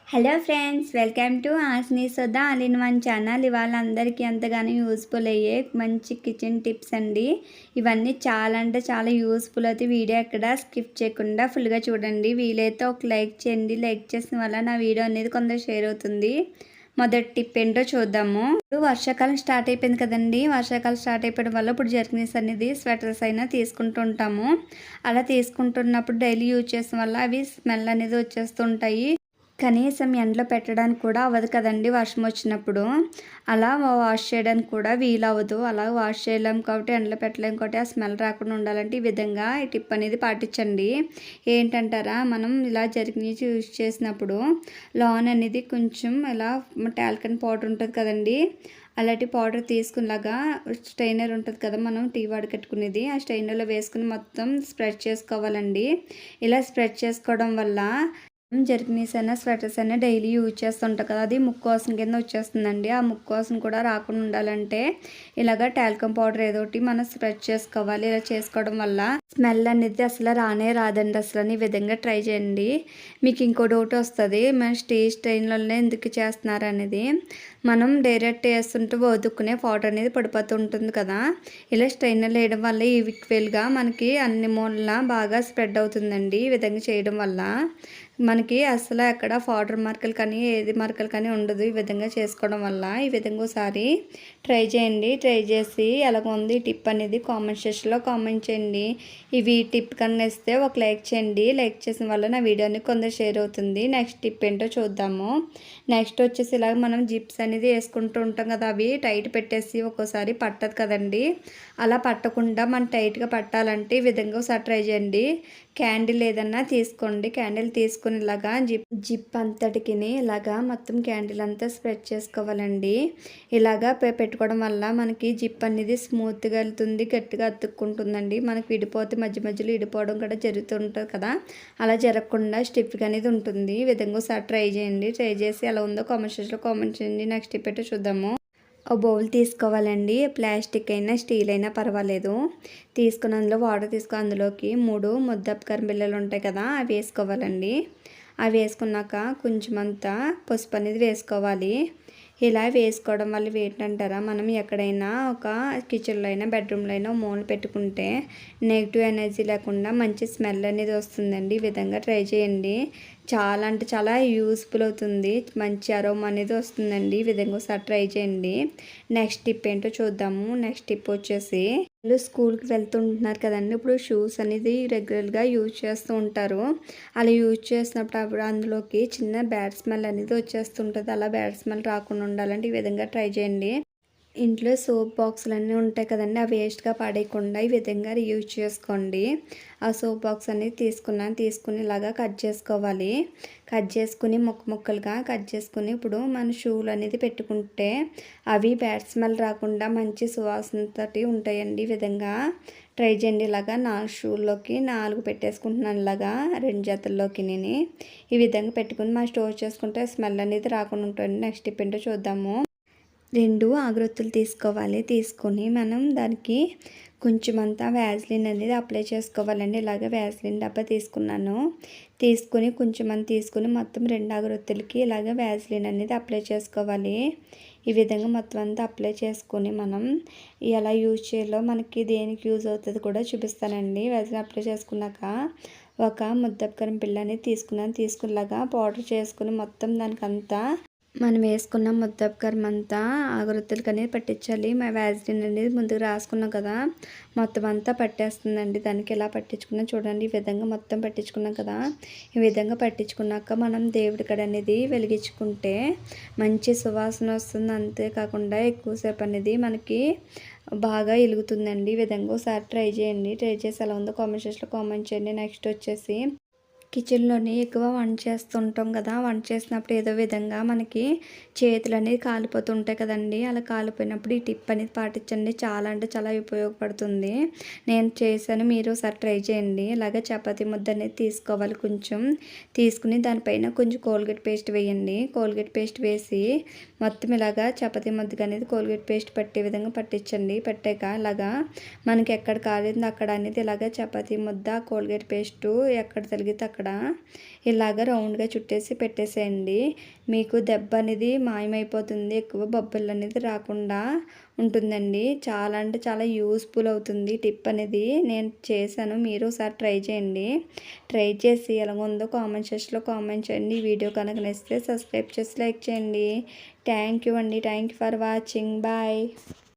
Hello friends, welcome to ఆస్ని సోదా all in one channel. ఇవాళ అందరికీ ఎంతగానో యూస్ఫుల్ అయ్యే మంచి కిచెన్ టిప్స్ అండి. ఇవన్నీ చాలా అంటే చాలా యూస్ఫుల్ అయితే వీడియో ఎక్కడ స్కిప్ చేయకుండా ఫుల్గా చూడండి. వీలైతే ఒక లైక్ చేయండి. లైక్ చేసిన వల్ల నా వీడియో అనేది కొందరు షేర్ అవుతుంది. మొదటి టిప్ ఏంటో చూద్దాము. ఇప్పుడు వర్షాకాలం స్టార్ట్ అయిపోయింది కదండి. వర్షాకాలం స్టార్ట్ అయిపోవడం వల్ల ఇప్పుడు జర్కిన్స్ అనేది స్వెటర్స్ అయినా తీసుకుంటూ ఉంటాము. అలా తీసుకుంటున్నప్పుడు డైలీ యూజ్ చేసిన వల్ల అవి స్మెల్ అనేది వచ్చేస్తుంటాయి. కనీసం ఎండలో పెట్టడానికి కూడా అవ్వదు కదండి వర్షం వచ్చినప్పుడు. అలా వాష్ చేయడానికి కూడా వీలవ్వదు. అలా వాష్ చేయలేము కాబట్టి, ఎండలో పెట్టలేము కాబట్టి, ఆ స్మెల్ రాకుండా ఉండాలంటే ఈ విధంగా ఈ టిప్ అనేది పాటించండి. ఏంటంటారా, మనం ఇలా జర్కిన్స్ యూజ్ చేసినప్పుడు లాన్ అనేది కొంచెం ఇలా టాల్కమ్ పౌడర్ ఉంటుంది కదండి, అలాంటి పౌడర్ తీసుకునేలాగా స్ట్రైనర్ ఉంటుంది కదా, మనం టీ వడకట్టుకునేది, ఆ స్ట్రైనర్లో వేసుకుని మొత్తం స్ప్రెడ్ చేసుకోవాలండి. ఇలా స్ప్రెడ్ చేసుకోవడం వల్ల జర్కినీస్ అయినా స్వెటర్స్ అయినా డైలీ యూజ్ చేస్తుంటాం కదా, అది ముక్కోసం కింద వచ్చేస్తుందండి. ఆ ముక్కోసం కూడా రాకుండా ఉండాలంటే ఇలాగ టాల్కమ్ పౌడర్ ఏదో ఒకటి మనం స్ప్రెడ్ చేసుకోవాలి. ఇలా చేసుకోవడం వల్ల స్మెల్ అనేది అసలు రానే రాదండి. అసలు ఈ విధంగా ట్రై చేయండి. మీకు ఇంకో డౌట్ వస్తుంది, మన స్టెయిన్లోనే ఎందుకు చేస్తున్నారు అనేది. మనం డైరెక్ట్ వేస్తుంటే వదుక్కునే పౌడర్ అనేది పడిపోతూ ఉంటుంది కదా, ఇలా స్ట్రైనర్లో వేయడం వల్ల ఈక్వల్గా మనకి అన్ని మూలల బాగా స్ప్రెడ్ అవుతుందండి. ఈ విధంగా చేయడం వల్ల మనకి అసలు ఎక్కడ పౌడర్ మార్కలు కానీ ఏది మార్కలు కానీ ఉండదు. ఈ విధంగా చేసుకోవడం వల్ల ఈ విధంగా ఒకసారి ట్రై చేయండి. ట్రై చేసి ఎలాగ ఉంది టిప్ అనేది కామెంట్ సెక్షన్లో కామెంట్ చేయండి. ఇవి టిప్ కన్నా ఇస్తే ఒక లైక్ చేయండి. లైక్ చేసిన వల్ల నా వీడియోని కొందరు షేర్ అవుతుంది. నెక్స్ట్ టిప్ ఏంటో చూద్దాము. నెక్స్ట్ వచ్చేసి ఇలాగ మనం జిప్స్ అనేది వేసుకుంటూ ఉంటాం కదా, అవి టైట్ పెట్టేసి ఒక్కోసారి పట్టదు కదండి. అలా పట్టకుండా మనం టైట్గా పట్టాలంటే ఈ విధంగా ఒకసారి ట్రై చేయండి. క్యాండిల్ ఏదన్నా తీసుకోండి. క్యాండిల్ తీసుకుని ఇలాగా జిప్ అంతటికి ఇలాగా మొత్తం క్యాండిల్ అంతా స్ప్రెడ్ చేసుకోవాలండి. ఇలాగా పెట్టుకోవడం వల్ల మనకి జిప్ అనేది స్మూత్గా వెళ్తుంది, గట్టిగా అతుక్కుంటుందండి. మనకి విడిపోతే మధ్య మధ్యలో విడిపోవడం కూడా జరుగుతుంటుంది కదా, అలా జరగకుండా స్టిఫ్గా అనేది ఉంటుంది. ఈ విధంగా ఒకసారి ట్రై చేయండి. ట్రై చేసి ఎలా ఉందో కామెంట్ సెక్షన్లో కామెంట్ చేయండి. నెక్స్ట్ టిప్ ఏంటో చూద్దాము. ఒక బౌల్ తీసుకోవాలండి. ప్లాస్టిక్ అయినా స్టీల్ అయినా పర్వాలేదు. తీసుకుని అందులో వాటర్ తీసుకుని అందులోకి 3 ముద్దపకారం బిళ్ళలు ఉంటాయి కదా, అవి వేసుకోవాలండి. అవి వేసుకున్నాక కొంచెం అంతా పసుపు అనేది వేసుకోవాలి. ఇలా వేసుకోవడం వల్ల ఏంటంటారా, మనం ఎక్కడైనా ఒక కిచెన్లో అయినా బెడ్రూమ్లో అయినా మూల పెట్టుకుంటే నెగిటివ్ ఎనర్జీ లేకుండా మంచి స్మెల్ అనేది వస్తుందండి. ఈ విధంగా ట్రై చేయండి. చాలా అంటే చాలా యూస్ఫుల్ అవుతుంది. మంచి అరోమా అనేది వస్తుందండి. ఈ విధంగా ఒకసారి ట్రై చేయండి. నెక్స్ట్ టిప్ ఏంటో చూద్దాము. నెక్స్ట్ టిప్ వచ్చేసి, వాళ్ళు స్కూల్కి వెళ్తుంటున్నారు కదండి, ఇప్పుడు షూస్ అనేది రెగ్యులర్గా యూజ్ చేస్తూ ఉంటారు. అలా యూజ్ చేసినప్పుడు అప్పుడు అందులోకి చిన్న బ్యాడ్ స్మెల్ అనేది వచ్చేస్తుంటుంది. అలా బ్యాడ్ స్మెల్ రాకుండా ఉండాలంటే ఈ విధంగా ట్రై చేయండి. ఇంట్లో సోప్ బాక్సులు అన్నీ ఉంటాయి కదండి, అవి వేస్ట్గా పడేయకుండా ఈ విధంగా యూజ్ చేసుకోండి. ఆ సోప్ బాక్స్ అనేది తీసుకుని ఇలాగా కట్ చేసుకోవాలి. కట్ చేసుకుని ముక్కలుగా కట్ చేసుకుని ఇప్పుడు మన షూలు అనేది పెట్టుకుంటే అవి బ్యాడ్ స్మెల్ రాకుండా మంచి సువాసనతోటి ఉంటాయండి. ఈ విధంగా ట్రై చేయండి. ఇలాగా 4 షూల్లోకి 4 పెట్టేసుకుంటున్నాను. ఇలాగా 2 జతల్లోకి నేను ఈ విధంగా పెట్టుకుని మా స్టోర్ చేసుకుంటే స్మెల్ అనేది రాకుండా ఉంటుంది. నెక్స్ట్ టిప్ ఏంటో చూద్దాము. 2 అగరొత్తులు తీసుకోవాలి. తీసుకొని మనం దానికి కొంచెం అంతా వ్యాజ్లిన్ అనేది అప్లై చేసుకోవాలండి. ఇలాగ వ్యాజ్లిన్ డబ్బా తీసుకున్నాను. తీసుకుని కొంచెం అంత తీసుకుని మొత్తం 2 అగరొత్తులకి ఇలాగ వ్యాజ్లిన్ అనేది అప్లై చేసుకోవాలి. ఈ విధంగా మొత్తం అంతా అప్లై చేసుకొని మనం ఎలా యూజ్ చేయాలో మనకి దేనికి యూజ్ అవుతుంది కూడా చూపిస్తానండి. వ్యాజ్లిన్ అప్లై చేసుకున్నాక ఒక ముద్దపకారం బిళ్ళ అనేది తీసుకునేలాగా పౌడర్ చేసుకుని మొత్తం దానికంతా మనం వేసుకున్న ముద్దపకారం అంతా అగరొత్తులకి అనేది పట్టించాలి. వ్యాజ్లిన్ అనేది ముందుకు రాసుకున్నాం కదా, మొత్తం అంతా పట్టేస్తుందండి. దానికి ఎలా పట్టించుకున్నా చూడండి. ఈ విధంగా మొత్తం పట్టించుకున్నాం కదా, ఈ విధంగా పట్టించుకున్నాక మనం దేవుడి కాడ అనేది వెలిగించుకుంటే మంచి సువాసన వస్తుంది. అంతేకాకుండా ఎక్కువసేపు అనేది మనకి బాగా వెలుగుతుందండి. ఈ విధంగా ఒకసారి ట్రై చేయండి. ట్రై చేసి ఎలా ఉందో కామెంట్ సెక్షన్లో కామెంట్ చేయండి. నెక్స్ట్ వచ్చేసి, కిచెన్లోని ఎక్కువ వంట చేస్తుంటాం కదా, వంట చేసినప్పుడు ఏదో విధంగా మనకి చేతులు అనేది కాలిపోతూ ఉంటాయి కదండి. అలా కాలిపోయినప్పుడు ఈ టిప్ అనేది పాటించండి. చాలా అంటే చాలా ఉపయోగపడుతుంది. నేను చేశాను, మీరు ఒకసారి ట్రై చేయండి. ఇలాగే చపాతీ ముద్ద అనేది తీసుకోవాలి. కొంచెం తీసుకుని దానిపైన కొంచెం కోల్గేట్ పేస్ట్ వేయండి. కోల్గేట్ పేస్ట్ వేసి మొత్తం ఇలాగా చపాతీ ముద్దకు అనేది కోల్గేట్ పేస్ట్ పట్టే విధంగా పట్టించండి. పట్టాక ఇలాగా మనకి ఎక్కడ కాలిందో అక్కడ అనేది ఇలాగ చపాతీ ముద్ద కోల్గేట్ పేస్టు ఎక్కడ తగిలితే అక్కడ అక్కడ ఇలాగ రౌండ్గా చుట్టేసి పెట్టేసేయండి. మీకు దెబ్బ అనేది మాయమైపోతుంది, ఎక్కువ బొబ్బలు అనేది రాకుండా ఉంటుందండి. చాలా అంటే చాలా యూస్ఫుల్ అవుతుంది టిప్ అనేది. నేను చేశాను, మీరు ఒకసారి ట్రై చేయండి. ట్రై చేసి ఎలాగుందో కామెంట్ సెక్షన్లో కామెంట్ చేయండి. ఈ వీడియో కనుక నచ్చితే సబ్స్క్రైబ్ చేసి లైక్ చేయండి. థ్యాంక్ యూ అండి. Thank you for watching. Bye.